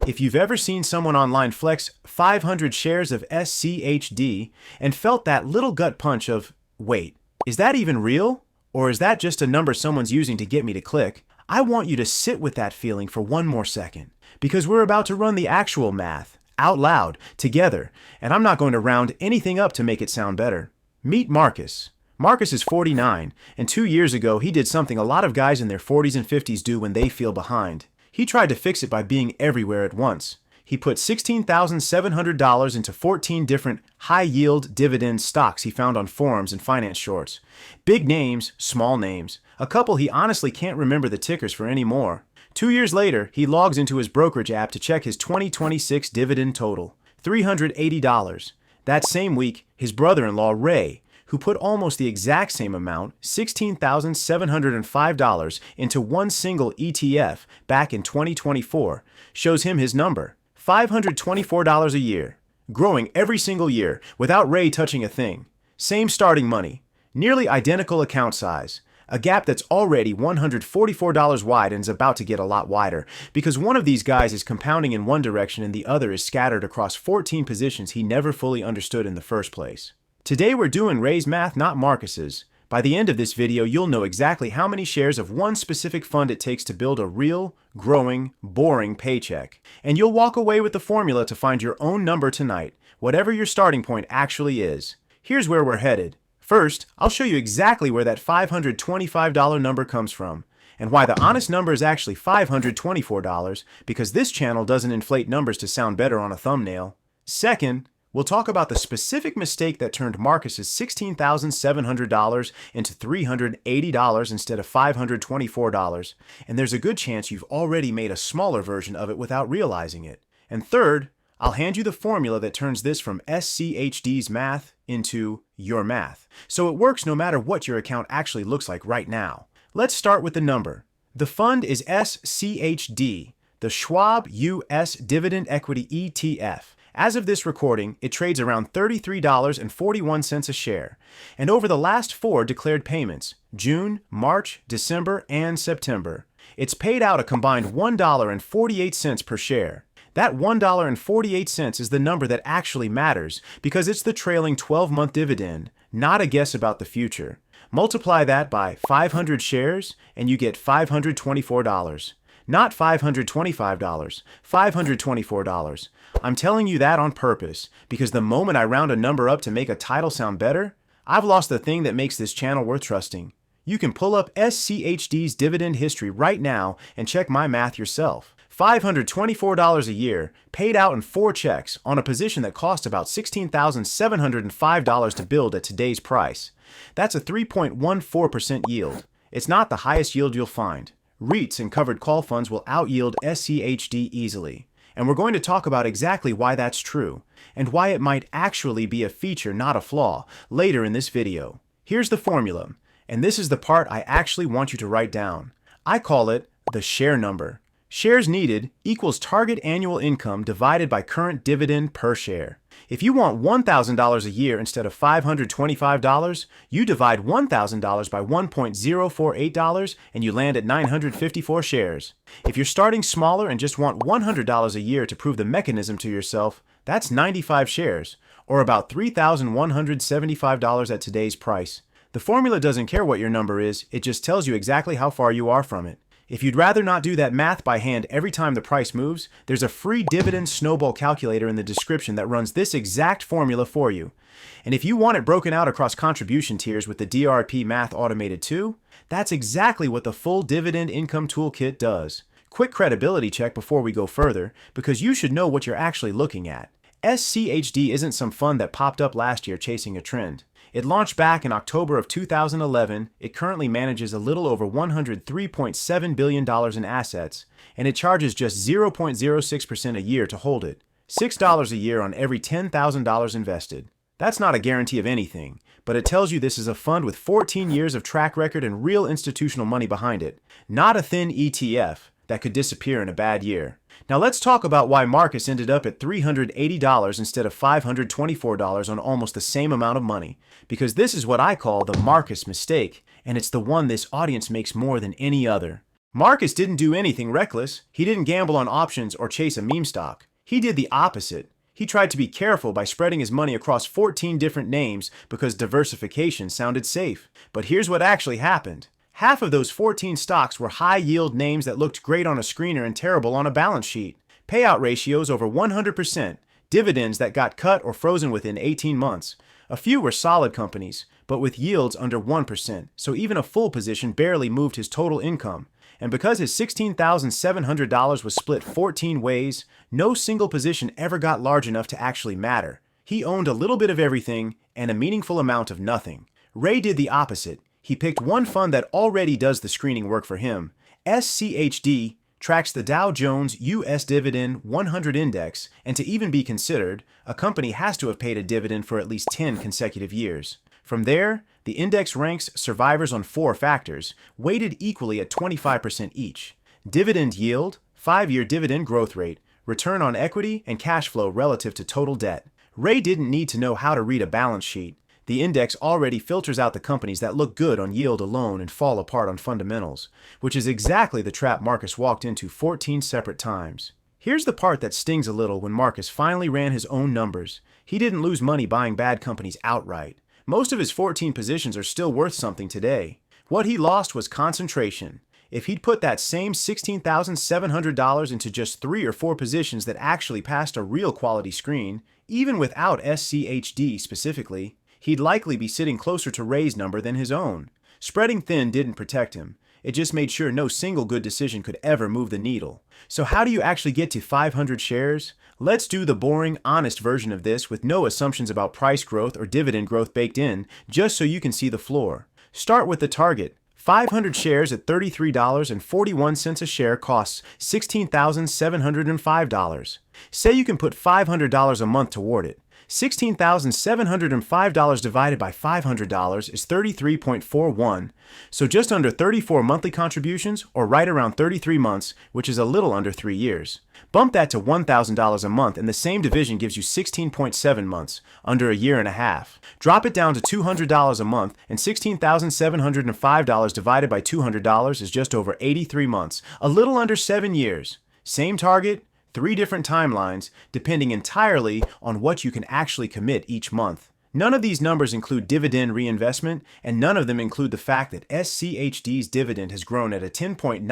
If you've ever seen someone online flex 500 shares of SCHD and felt that little gut punch of, wait, is that even real? Or is that just a number someone's using to get me to click? I want you to sit with that feeling for one more second, because we're about to run the actual math out loud together, and I'm not going to round anything up to make it sound better. Meet Marcus. Marcus is 49, and 2 years ago he did something a lot of guys in their 40s and 50s do when they feel behind. He tried to fix it by being everywhere at once. He put $16,700 into 14 different high-yield dividend stocks he found on forums and finance shorts. Big names, small names, a couple he honestly can't remember the tickers for anymore. 2 years later, he logs into his brokerage app to check his 2026 dividend total, $380. That same week, his brother-in-law, Ray, who put almost the exact same amount, $16,705, into one single ETF back in 2024, shows him his number, $524 a year, growing every single year without Ray touching a thing. Same starting money, nearly identical account size, a gap that's already $144 wide and is about to get a lot wider because one of these guys is compounding in one direction and the other is scattered across 14 positions he never fully understood in the first place. Today we're doing Ray's math, not Marcus's. By the end of this video, you'll know exactly how many shares of one specific fund it takes to build a real, growing, boring paycheck. And you'll walk away with the formula to find your own number tonight, whatever your starting point actually is. Here's where we're headed. First, I'll show you exactly where that $525 number comes from, and why the honest number is actually $524, because this channel doesn't inflate numbers to sound better on a thumbnail. Second, we'll talk about the specific mistake that turned Marcus's $16,700 into $380 instead of $524, and there's a good chance you've already made a smaller version of it without realizing it. And third, I'll hand you the formula that turns this from SCHD's math into your math, so it works no matter what your account actually looks like right now. Let's start with the number. The fund is SCHD, the Schwab US Dividend Equity ETF. As of this recording, it trades around $33.41 a share, and over the last 4 declared payments, June, March, December, and September, it's paid out a combined $1.48 per share. That $1.48 is the number that actually matters because it's the trailing 12-month dividend, not a guess about the future. Multiply that by 500 shares and you get $524. Not $525, $524. I'm telling you that on purpose because the moment I round a number up to make a title sound better, I've lost the thing that makes this channel worth trusting. You can pull up SCHD's dividend history right now and check my math yourself. $524 a year, paid out in 4 checks on a position that cost about $16,705 to build at today's price. That's a 3.14% yield. It's not the highest yield you'll find. REITs and covered call funds will out-yield SCHD easily. And we're going to talk about exactly why that's true, and why it might actually be a feature, not a flaw, later in this video. Here's the formula, and this is the part I actually want you to write down. I call it the share number. Shares needed equals target annual income divided by current dividend per share. If you want $1,000 a year instead of $525, you divide $1,000 by $1.048 and you land at 954 shares. If you're starting smaller and just want $100 a year to prove the mechanism to yourself, that's 95 shares, or about $3,175 at today's price. The formula doesn't care what your number is, it just tells you exactly how far you are from it. If you'd rather not do that math by hand every time the price moves, there's a free dividend snowball calculator in the description that runs this exact formula for you. And if you want it broken out across contribution tiers with the DRP math automated too, that's exactly what the full dividend income toolkit does. Quick credibility check before we go further, because you should know what you're actually looking at. SCHD isn't some fund that popped up last year chasing a trend. It launched back in October of 2011, it currently manages a little over $103.7 billion in assets, and it charges just 0.06% a year to hold it. $6 a year on every $10,000 invested. That's not a guarantee of anything, but it tells you this is a fund with 14 years of track record and real institutional money behind it, not a thin ETF that could disappear in a bad year. Now let's talk about why Marcus ended up at $380 instead of $524 on almost the same amount of money, because this is what I call the Marcus mistake, and it's the one this audience makes more than any other. Marcus didn't do anything reckless. He didn't gamble on options or chase a meme stock. He did the opposite. He tried to be careful by spreading his money across 14 different names because diversification sounded safe. But here's what actually happened. Half of those 14 stocks were high-yield names that looked great on a screener and terrible on a balance sheet. Payout ratios over 100%, dividends that got cut or frozen within 18 months. A few were solid companies, but with yields under 1%, so even a full position barely moved his total income. And because his $16,700 was split 14 ways, no single position ever got large enough to actually matter. He owned a little bit of everything and a meaningful amount of nothing. Ray did the opposite. He picked one fund that already does the screening work for him. SCHD tracks the Dow Jones U.S. Dividend 100 Index, and to even be considered, a company has to have paid a dividend for at least 10 consecutive years. From there, the index ranks survivors on 4 factors, weighted equally at 25% each: dividend yield, 5-year dividend growth rate, return on equity, and cash flow relative to total debt. Ray didn't need to know how to read a balance sheet. The index already filters out the companies that look good on yield alone and fall apart on fundamentals, which is exactly the trap Marcus walked into 14 separate times. Here's the part that stings a little when Marcus finally ran his own numbers. He didn't lose money buying bad companies outright. Most of his 14 positions are still worth something today. What he lost was concentration. If he'd put that same $16,700 into just 3 or 4 positions that actually passed a real quality screen, even without SCHD specifically, he'd likely be sitting closer to Ray's number than his own. Spreading thin didn't protect him. It just made sure no single good decision could ever move the needle. So how do you actually get to 500 shares? Let's do the boring, honest version of this with no assumptions about price growth or dividend growth baked in, just so you can see the floor. Start with the target. 500 shares at $33.41 a share costs $16,705. Say you can put $500 a month toward it. $16,705 divided by $500 is 33.41, so just under 34 monthly contributions, or right around 33 months, which is a little under 3 years. Bump that to $1,000 a month and the same division gives you 16.7 months, under a year and a half. Drop it down to $200 a month and $16,705 divided by $200 is just over 83 months, a little under 7 years. Same target, 3 different timelines, depending entirely on what you can actually commit each month. None of these numbers include dividend reinvestment, and none of them include the fact that SCHD's dividend has grown at a 10.96%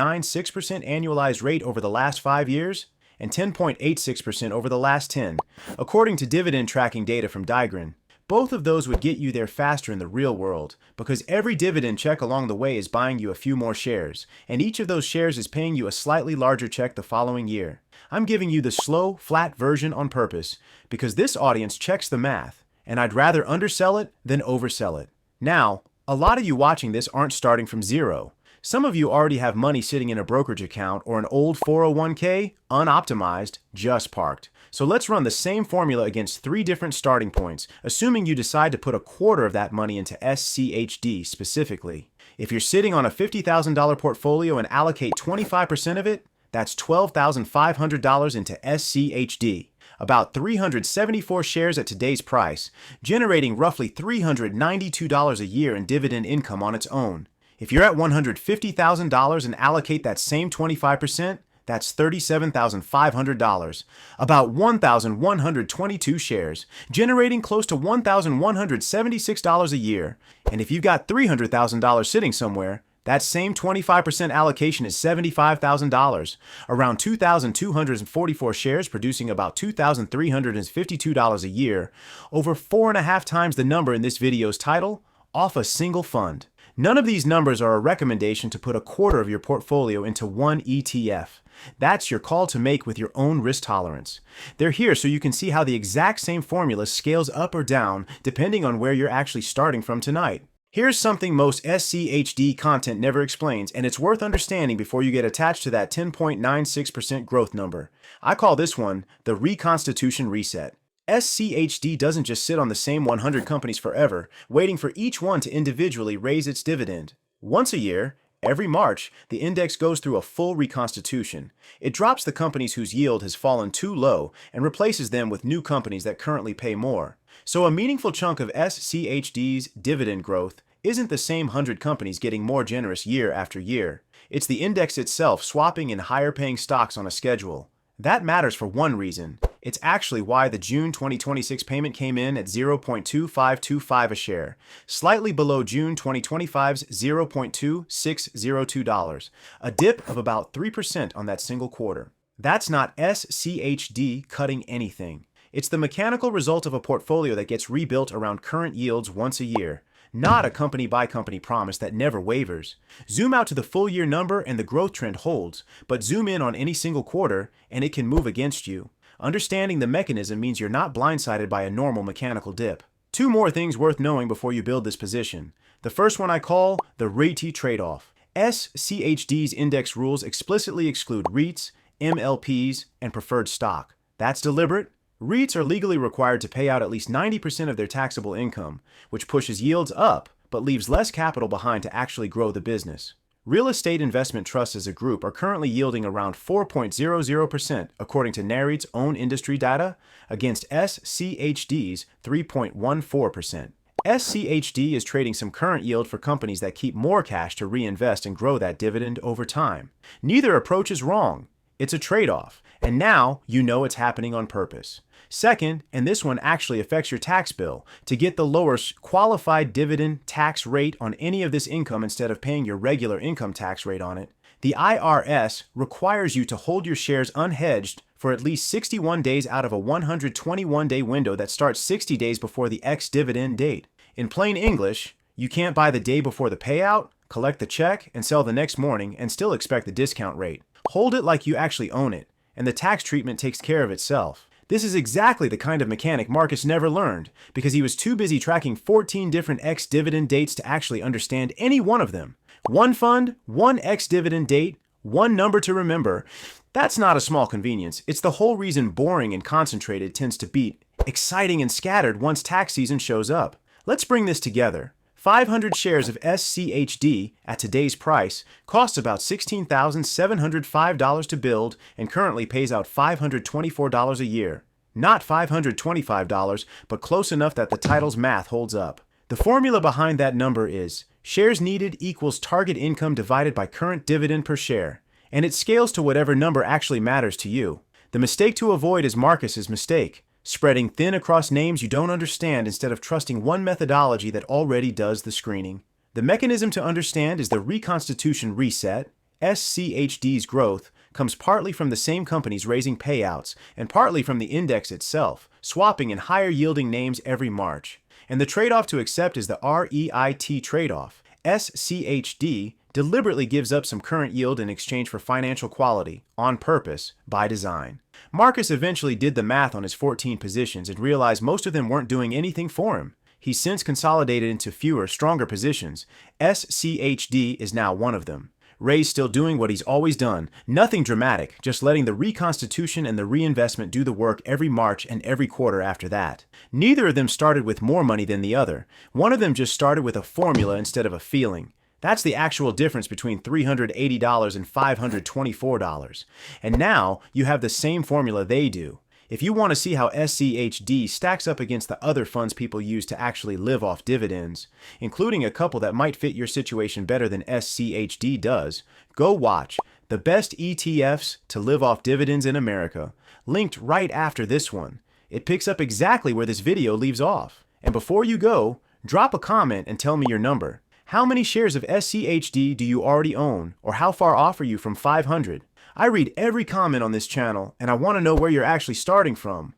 annualized rate over the last 5 years and 10.86% over the last 10, according to dividend tracking data from Dividend. Both of those would get you there faster in the real world, because every dividend check along the way is buying you a few more shares, and each of those shares is paying you a slightly larger check the following year. I'm giving you the slow, flat version on purpose, because this audience checks the math, and I'd rather undersell it than oversell it. Now, a lot of you watching this aren't starting from zero. Some of you already have money sitting in a brokerage account or an old 401k, unoptimized, just parked. So let's run the same formula against 3 different starting points, assuming you decide to put a quarter of that money into SCHD specifically. If you're sitting on a $50,000 portfolio and allocate 25% of it, that's $12,500 into SCHD, about 374 shares at today's price, generating roughly $392 a year in dividend income on its own. If you're at $150,000 and allocate that same 25%, that's $37,500, about 1,122 shares, generating close to $1,176 a year. And if you've got $300,000 sitting somewhere, that same 25% allocation is $75,000, around 2,244 shares producing about $2,352 a year, over 4.5 times the number in this video's title, off a single fund. None of these numbers are a recommendation to put a quarter of your portfolio into one ETF. That's your call to make with your own risk tolerance. They're here so you can see how the exact same formula scales up or down depending on where you're actually starting from tonight. Here's something most SCHD content never explains, and it's worth understanding before you get attached to that 10.96% growth number. I call this one the reconstitution reset. SCHD doesn't just sit on the same 100 companies forever, waiting for each one to individually raise its dividend. Once a year, every March, the index goes through a full reconstitution. It drops the companies whose yield has fallen too low and replaces them with new companies that currently pay more. So a meaningful chunk of SCHD's dividend growth isn't the same 100 companies getting more generous year after year. It's the index itself swapping in higher-paying stocks on a schedule. That matters for one reason. It's actually why the June 2026 payment came in at 0.2525 a share, slightly below June 2025's $0.2602, a dip of about 3% on that single quarter. That's not SCHD cutting anything. It's the mechanical result of a portfolio that gets rebuilt around current yields once a year, not a company-by-company promise that never wavers. Zoom out to the full-year number and the growth trend holds, but zoom in on any single quarter and it can move against you. Understanding the mechanism means you're not blindsided by a normal mechanical dip. Two more things worth knowing before you build this position. The first one I call the REIT trade-off. SCHD's index rules explicitly exclude REITs, MLPs, and preferred stock. That's deliberate. REITs are legally required to pay out at least 90% of their taxable income, which pushes yields up but leaves less capital behind to actually grow the business. Real estate investment trusts as a group are currently yielding around 4.00% according to Nareit's own industry data against SCHD's 3.14%. SCHD is trading some current yield for companies that keep more cash to reinvest and grow that dividend over time. Neither approach is wrong. It's a trade-off, and now you know it's happening on purpose. Second, and this one actually affects your tax bill, to get the lower qualified dividend tax rate on any of this income instead of paying your regular income tax rate on it, the IRS requires you to hold your shares unhedged for at least 61 days out of a 121-day window that starts 60 days before the ex-dividend date. In plain English, you can't buy the day before the payout, collect the check, and sell the next morning and still expect the discount rate. Hold it like you actually own it, and the tax treatment takes care of itself. This is exactly the kind of mechanic Marcus never learned, because he was too busy tracking 14 different ex-dividend dates to actually understand any one of them. One fund, one ex-dividend date, one number to remember. That's not a small convenience. It's the whole reason boring and concentrated tends to beat exciting and scattered once tax season shows up. Let's bring this together. 500 shares of SCHD at today's price costs about $16,705 to build and currently pays out $524 a year. Not $525, but close enough that the title's math holds up. The formula behind that number is shares needed equals target income divided by current dividend per share, and it scales to whatever number actually matters to you. The mistake to avoid is Marcus's mistake. Spreading thin across names you don't understand instead of trusting one methodology that already does the screening. The mechanism to understand is the reconstitution reset. SCHD's growth comes partly from the same companies raising payouts and partly from the index itself, swapping in higher yielding names every March. And the trade-off to accept is the REIT trade-off. SCHD deliberately gives up some current yield in exchange for financial quality, on purpose, by design. Marcus eventually did the math on his 14 positions and realized most of them weren't doing anything for him. He's since consolidated into fewer, stronger positions. SCHD is now one of them. Ray's still doing what he's always done, nothing dramatic, just letting the reconstitution and the reinvestment do the work every March and every quarter after that. Neither of them started with more money than the other. One of them just started with a formula instead of a feeling. That's the actual difference between $380 and $524. And now you have the same formula they do. If you want to see how SCHD stacks up against the other funds people use to actually live off dividends, including a couple that might fit your situation better than SCHD does, go watch The Best ETFs to Live Off Dividends in America, linked right after this one. It picks up exactly where this video leaves off. And before you go, drop a comment and tell me your number. How many shares of SCHD do you already own, or how far off are you from 500? I read every comment on this channel, and I want to know where you're actually starting from.